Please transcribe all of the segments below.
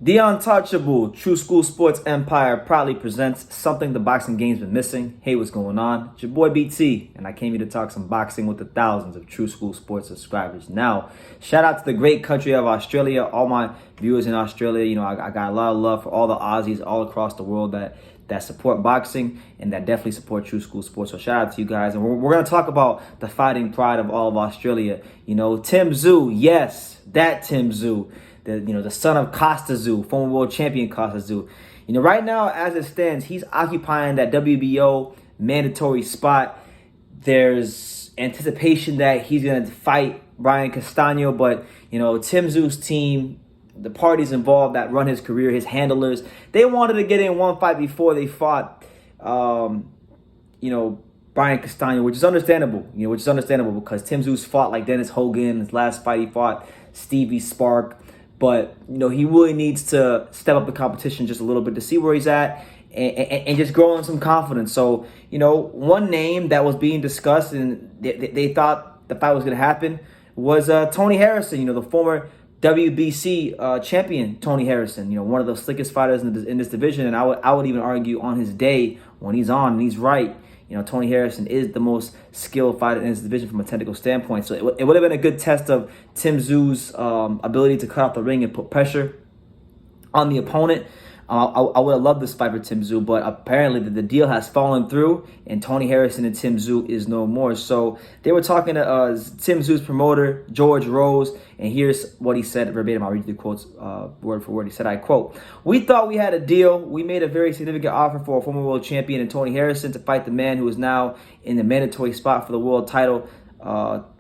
The Untouchable True School Sports Empire proudly presents something the boxing game's been missing. Hey, what's going on? It's your boy BT, and I came here to talk some boxing with the thousands of True School Sports subscribers. Now, shout out to the great country of Australia, all my viewers in Australia. You know, I got a lot of love for all the Aussies all across the world that support boxing and that definitely support True School Sports. So shout out to you guys. And we're going to talk about the fighting pride of all of Australia. You know, Tim Tyszu, yes, that Tim Tyszu. The son of Costa Tszyu, former world champion Costa Tszyu. You know, right now, as it stands, he's occupying that WBO mandatory spot. There's anticipation that he's going to fight Brian Castano, but, you know, Tim Tszyu's team, the parties involved that run his career, his handlers, they wanted to get in one fight before they fought, Brian Castano, which is understandable, because Tim Tszyu's fought like Dennis Hogan. His last fight, he fought Stevie Spark. But, you know, he really needs to step up the competition just a little bit to see where he's at and just grow in some confidence. So, you know, one name that was being discussed and they thought the fight was going to happen was Tony Harrison, the former WBC champion Tony Harrison, one of the slickest fighters in this division. And I would even argue on his day when he's on and he's right, Tony Harrison is the most skilled fighter in this division from a technical standpoint. So it would have been a good test of Tim Tszyu's ability to cut out the ring and put pressure on the opponent. I would have loved this fight for Tim Tszyu, but apparently the deal has fallen through, and Tony Harrison and Tim Tszyu is no more. So they were talking to Tim Tszyu's promoter, George Rose, and here's what he said verbatim. I'll read you the quotes word for word. He said, I quote, "We thought we had a deal. We made a very significant offer for a former world champion and Tony Harrison to fight the man who is now in the mandatory spot for the world title,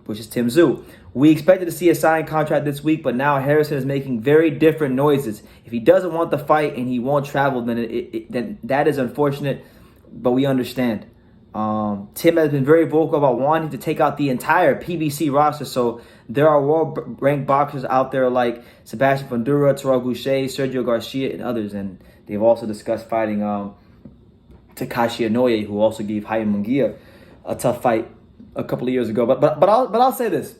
which is Tim Tszyu. We expected to see a signed contract this week, but now Harrison is making very different noises. If he doesn't want the fight and he won't travel, then that is unfortunate, but we understand." Tim has been very vocal about wanting to take out the entire PBC roster, so there are world-ranked boxers out there like Sebastian Fundora, Terrell Goucher, Sergio Garcia, and others, and they've also discussed fighting Takashi Inoue, who also gave Jaime Munguia a tough fight a couple of years ago. But I'll say this.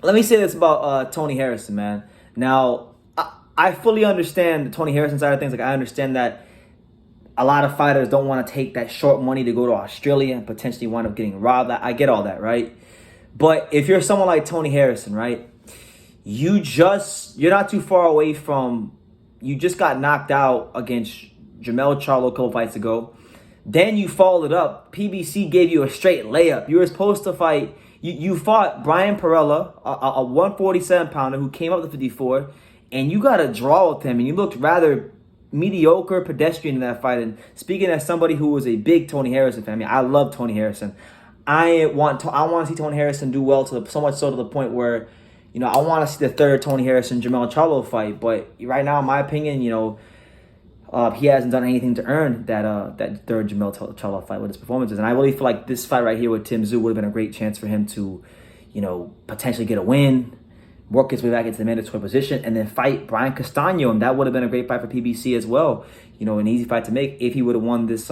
Let me say this about Tony Harrison, man. Now, I fully understand the Tony Harrison side of things. Like, I understand that a lot of fighters don't want to take that short money to go to Australia and potentially wind up getting robbed. I get all that, right? But if you're someone like Tony Harrison, right, you're not too far away from, you just got knocked out against Jermell Charlo a couple fights ago. Then you followed up. PBC gave you a straight layup. You were supposed to fight. You fought Brian Perella, a 147-pounder who came up to 54, and you got a draw with him, and you looked rather mediocre, pedestrian in that fight. And speaking as somebody who was a big Tony Harrison fan, I love Tony Harrison. I want to see Tony Harrison do well, so much so to the point where, I want to see the third Tony Harrison Jermell Charlo fight. But right now, in my opinion, he hasn't done anything to earn that third Jermell Charlo fight with his performances. And I really feel like this fight right here with Tim Tszyu would have been a great chance for him to, potentially get a win, work his way back into the mandatory position, and then fight Brian Castano. And that would have been a great fight for PBC as well. An easy fight to make if he would have won this,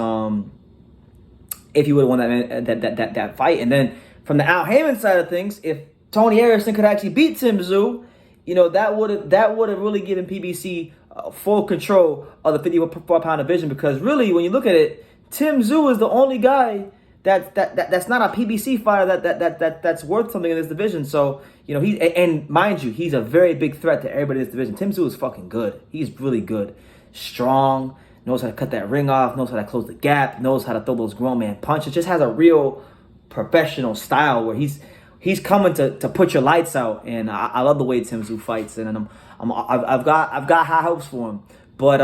if he would have won that fight. And then from the Al Heyman side of things, if Tony Harrison could actually beat Tim Tszyu, that would have really given PBC full control of the 54-pound division, because really, when you look at it, Tim Tszyu is the only guy that's not a PBC fighter that's worth something in this division. So and mind you, he's a very big threat to everybody in this division. Tim Tszyu is fucking good. He's really good, strong, knows how to cut that ring off, knows how to close the gap, knows how to throw those grown man punches. Just has a real professional style where he's coming to put your lights out. And I love the way Tim Tszyu fights, and I've got high hopes for him. But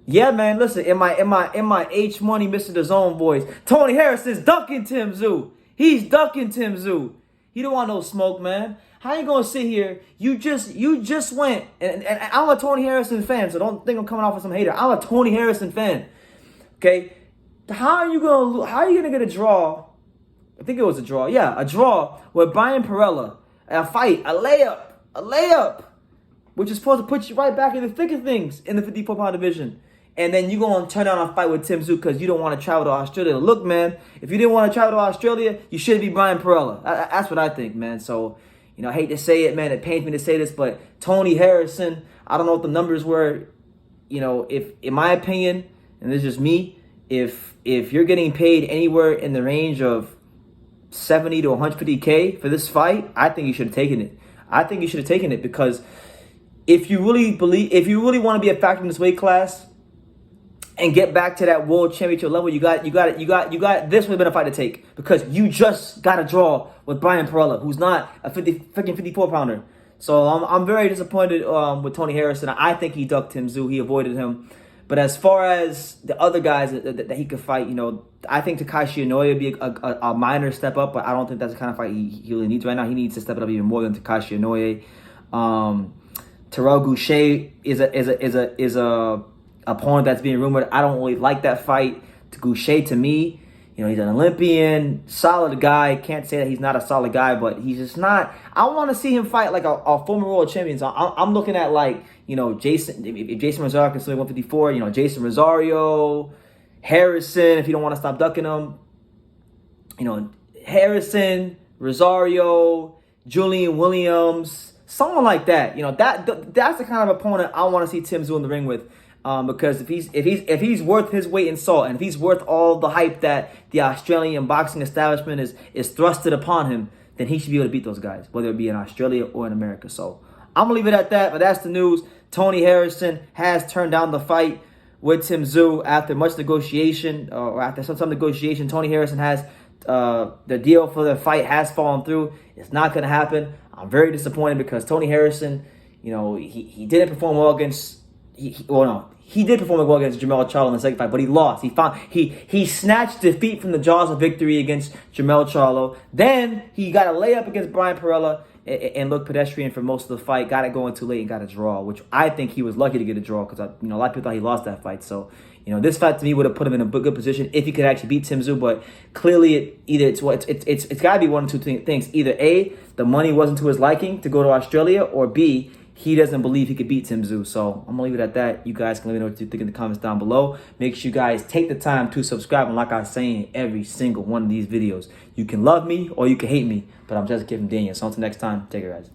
yeah, man, listen, in my H Money Mr. The Zone voice, Tony Harrison's ducking Tim Tszyu. He's ducking Tim Tszyu. He don't want no smoke, man. How you gonna sit here? You just went, and I'm a Tony Harrison fan, so don't think I'm coming off as some hater. I'm a Tony Harrison fan. Okay, how are you gonna get a draw? I think it was a draw. Yeah, a draw with Brian Perella, a fight, a layup, which is supposed to put you right back in the thick of things in the 54-pound division. And then you're going to turn down a fight with Tim Tszyu because you don't want to travel to Australia. Look, man, if you didn't want to travel to Australia, you should be Brian Perella. That's what I think, man. So, I hate to say it, man. It pains me to say this, but Tony Harrison, I don't know what the numbers were. If in my opinion, and this is just me, if you're getting paid anywhere in the range of 70 to 150K for this fight, I think you should have taken it. I think you should have taken it because if you really want to be a factor in this weight class and get back to that world championship level, you got this would have been a fight to take because you just got a draw with Brian Perella, who's not a 54 pounder. So I'm very disappointed with Tony Harrison. I think he ducked Tim Tszyu. He avoided him. But as far as the other guys that he could fight, I think Takashi Inoue would be a minor step up, but I don't think that's the kind of fight he really needs right now. He needs to step it up even more than Takashi Inoue. Terrell Goucher is a opponent that's being rumored. I don't really like that fight. Goucher, to me, he's an Olympian, solid guy. Can't say that he's not a solid guy, but he's just not. I want to see him fight like a former world champion. So I'm looking at Jason. If Jason Rosario can swing 154, Jason Rosario, Harrison. If you don't want to stop ducking him, Harrison, Rosario, Julian Williams, someone like that. That's the kind of opponent I want to see Tim Tszyu in the ring with. Because if he's worth his weight in salt, and if he's worth all the hype that the Australian boxing establishment is thrusted upon him, then he should be able to beat those guys, whether it be in Australia or in America. So I'm gonna leave it at that. But that's the news. Tony Harrison has turned down the fight with Tim Tszyu after much negotiation, or after some negotiation. Tony Harrison has the deal for the fight has fallen through. It's not gonna happen. I'm very disappointed because Tony Harrison, he didn't perform well against. He did perform well against Jermell Charlo in the second fight, but he lost. He snatched defeat from the jaws of victory against Jermell Charlo. Then he got a layup against Brian Perella and looked pedestrian for most of the fight. Got it going too late and got a draw, which I think he was lucky to get a draw because a lot of people thought he lost that fight. So this fight to me would have put him in a good position if he could actually beat Tim Tszyu. But clearly, it's got to be one of two things. Either A, the money wasn't to his liking to go to Australia, or B, he doesn't believe he could beat Tim Tszyu. So I'm going to leave it at that. You guys can let me know what you think in the comments down below. Make sure you guys take the time to subscribe. And like I was saying in every single one of these videos, you can love me or you can hate me, but I'm just giving Daniel. So until next time, take care, guys.